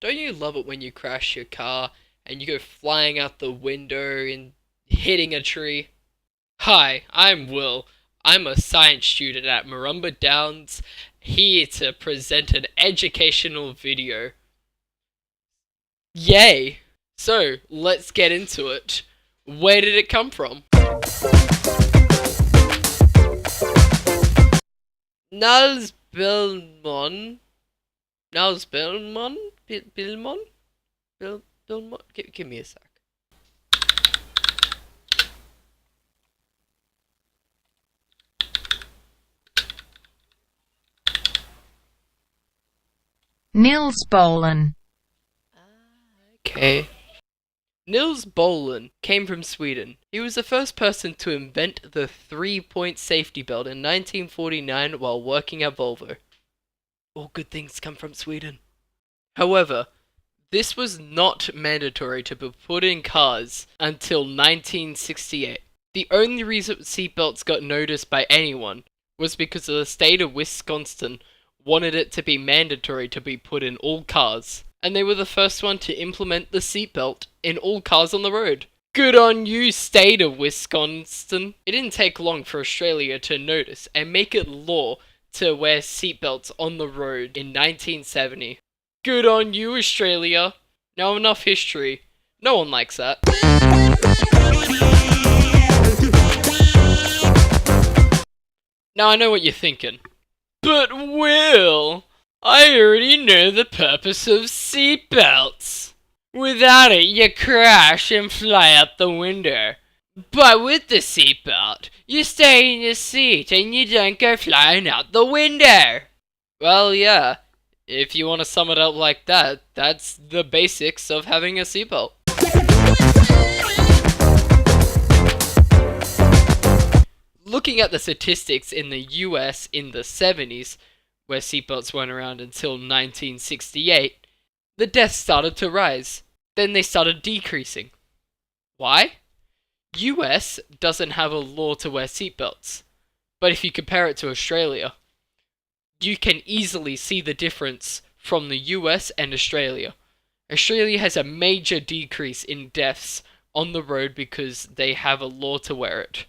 Don't you love it when you crash your car and you go flying out the window and hitting a tree? Hi, I'm Will. I'm a science student at Marumba Downs, here to present an educational video. Yay! So, let's get into it. Where did it come from? Nals Bilmon? Nals Bilmon? Bilmon? Bilmon? Give me a sec. Niels Bohlin. Okay. Nils Bohlin came from Sweden. He was the first person to invent the three-point safety belt in 1949 while working at Volvo. All good things come from Sweden. However, this was not mandatory to be put in cars until 1968. The only reason seatbelts got noticed by anyone was because the state of Wisconsin wanted it to be mandatory to be put in all cars, and they were the first one to implement the seatbelt in all cars on the road. Good on you, state of Wisconsin. It didn't take long for Australia to notice and make it law to wear seatbelts on the road in 1970. Good on you, Australia. Now enough history. No one likes that. Now I know what you're thinking. But Will, I already know the purpose of seatbelts. Without it, you crash and fly out the window. But with the seatbelt, you stay in your seat and you don't go flying out the window. Well, yeah. If you want to sum it up like that, that's the basics of having a seatbelt. Looking at the statistics in the US in the 70s, where seatbelts weren't around until 1968, the deaths started to rise. Then they started decreasing. Why? US doesn't have a law to wear seatbelts. But if you compare it to Australia, you can easily see the difference from the US and Australia. Australia has a major decrease in deaths on the road because they have a law to wear it.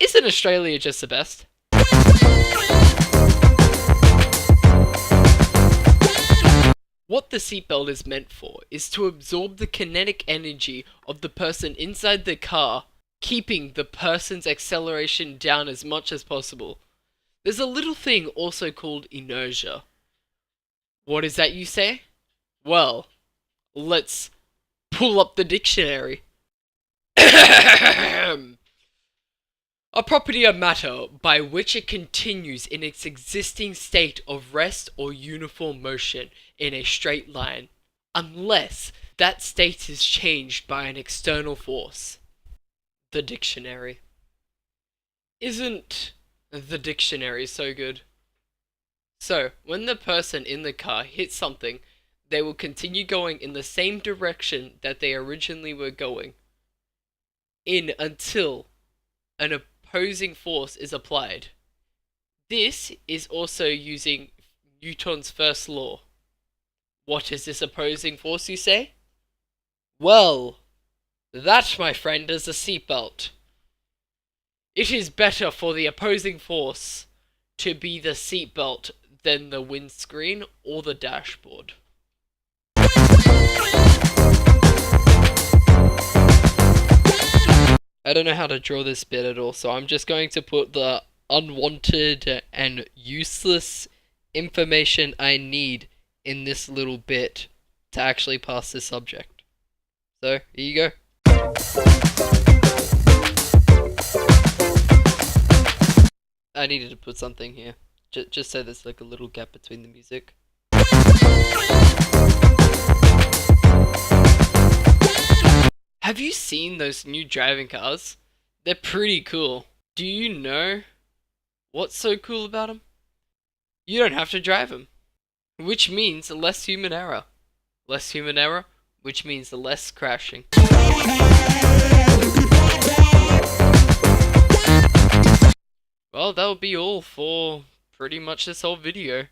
Isn't Australia just the best? What the seatbelt is meant for is to absorb the kinetic energy of the person inside the car, keeping the person's acceleration down as much as possible. There's a little thing also called inertia. What is that, you say? Well, let's pull up the dictionary. A property of matter by which it continues in its existing state of rest or uniform motion in a straight line, unless that state is changed by an external force. The dictionary. Isn't the dictionary so good? So, when the person in the car hits something, they will continue going in the same direction that they originally were going in until an opposing force is applied. This is also using Newton's first law. What is this opposing force, you say? Well, that, my friend, is a seatbelt. It is better for the opposing force to be the seatbelt than the windscreen or the dashboard. I don't know how to draw this bit at all, so I'm just going to put the unwanted and useless information I need in this little bit to actually pass this subject. So, here you go. I needed to put something here, just so there's like a little gap between the music. Have you seen those new driving cars? They're pretty cool. Do you know what's so cool about them? You don't have to drive them, which means less human error. Less human error, which means less crashing. Well, that'll be all for pretty much this whole video.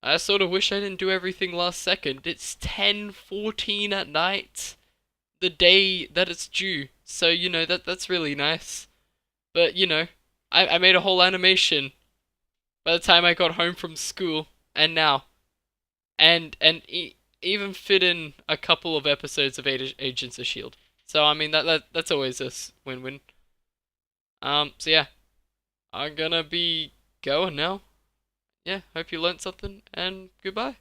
I sort of wish I didn't do everything last second. It's 10:14 at night, the day that it's due. So, that's really nice. But, I made a whole animation by the time I got home from school and now. And even fit in a couple of episodes of Agents of Shield. So I mean that's always a win-win. So yeah, I'm gonna be going now. Yeah, hope you learned something and goodbye.